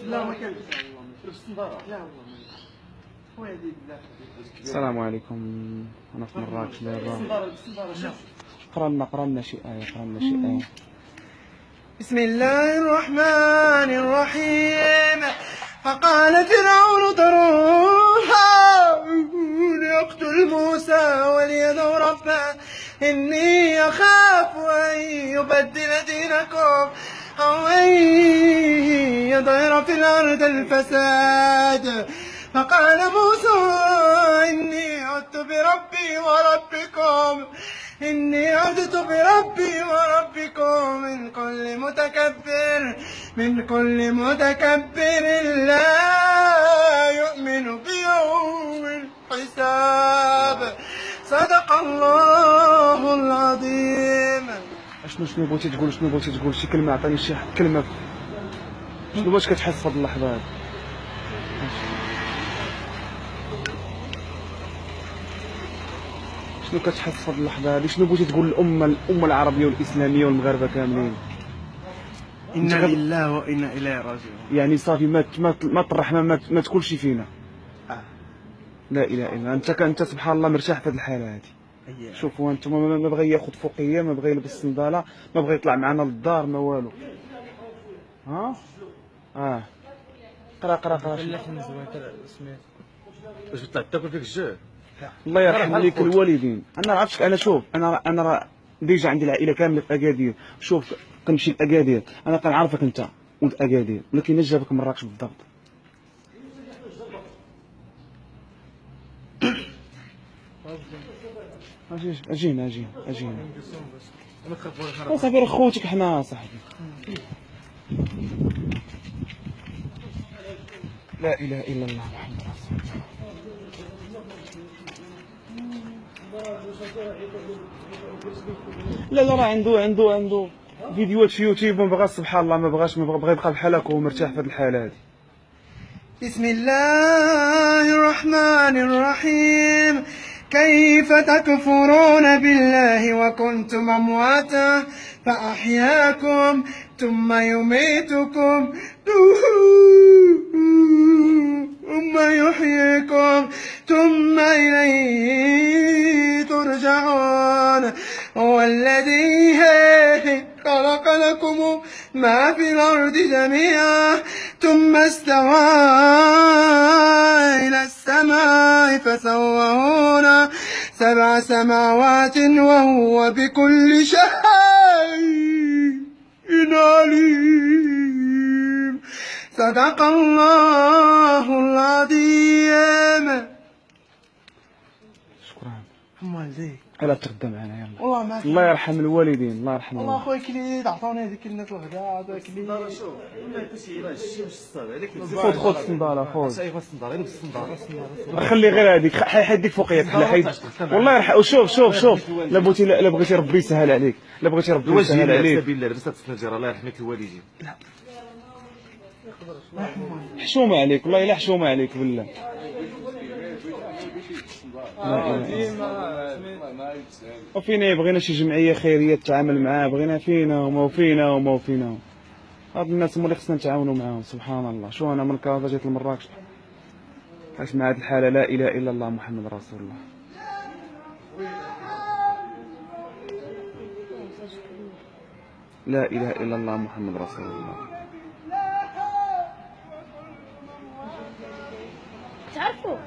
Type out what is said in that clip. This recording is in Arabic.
لا ما كانش لبس النظاره. لا والله ما كانش خويا ديال الله. السلام عليكم. انا في مراكش دابا. لبس النظاره شوف. قرا لنا شي آية. بسم الله الرحمن الرحيم. فقال فرعون ذروني اقتل موسى وليدعو ربه إني أخاف أن يبدل دينكم أو أن يظهر في الأرض الفساد. فقال موسى إني عدت بربي وربكم من كل متكبر لا يؤمن بيوم الحساب. صدق الله العظيم. شنو بغيتي تقول شي كلمة؟ عطيني شي كلمة. شنو باش كتحس في هاد اللحظة هادي؟ شنو كتحس في هاد اللحظة هادي؟ شنو بغيتي تقول للأمة العربية والإسلامية والمغاربة كاملين؟ إنا لله وإنا إليه راجعون. يعني صافي ما الرحمة ما تكونش فينا. لا اله الا الله. انت سبحان الله مرتاح في هذه الحاله هذه. شوفوا انتم، ما بغى ياخذ فوقيه، ما بغى يلبس الصنداله، ما بغى يطلع معنا للدار، ما والو. ها قرا واش طلعت تاكل فيك الجوع؟ الله يرحم ليك الوالدين. انا عرفتك، انا شوف، انا راه ديجا عندي العائله كامله في اكادير. شوف كنمشي لاكادير، انا كنعرفك انت ولد اكادير، ولكن اش جابك مراكش بالضبط؟ اجينا صافي، راه خوتك حنا صاحبي. لا اله الا الله محمد رسول الله. لا راه عنده فيديوهات في يوتيوب، ما بغاش سبحان الله، بغى يبقى بحال هكا ومرتاح في هذه الحاله هذه. بسم الله الرحمن الرحيم. كيف تكفرون بالله وكنتم أمواتا فأحياكم ثم يميتكم ثم يحييكم ثم إليه ترجعون. هو الذي خلق لكم ما في الأرض جميعا ثم استوى إلى السماء فسواهن 7 سماوات وهو بكل شيء عليم. صدق الله العظيم. شكرا. امال زيك يلا تغدى معنا يلا. والله ما الله يرحم الوالدين، الله يرحم والله خويا كليت عطوني هذيك الناس الغداء عطوني كليت. شوف ما يكونش ماشي الصبر هذاك. خذ الصندالة خذ. ايوا الصنداره، لبس الصنداره. خلي غير هذيك، حيديك فوقيا تحل حيد. والله يرحم. شوف لا بغيتي ربي يسهل عليك، لا بغيتي ربي يسهل عليك. بالله لبس هاد السنجره الله يرحمك الوالدين. حشومه عليك والله، الا حشومه عليك بالله. وفينا بغينا شي جمعيه خيريه تتعامل معاه، بغينا فينا وما فينا. هاد الناس هما اللي خصنا نتعاونوا معاهم. سبحان الله. شو انا من كازا جيت لمراكش عايش مع هاد الحاله. لا اله الا الله محمد رسول الله. لا اله الا الله محمد رسول الله. تعرفوا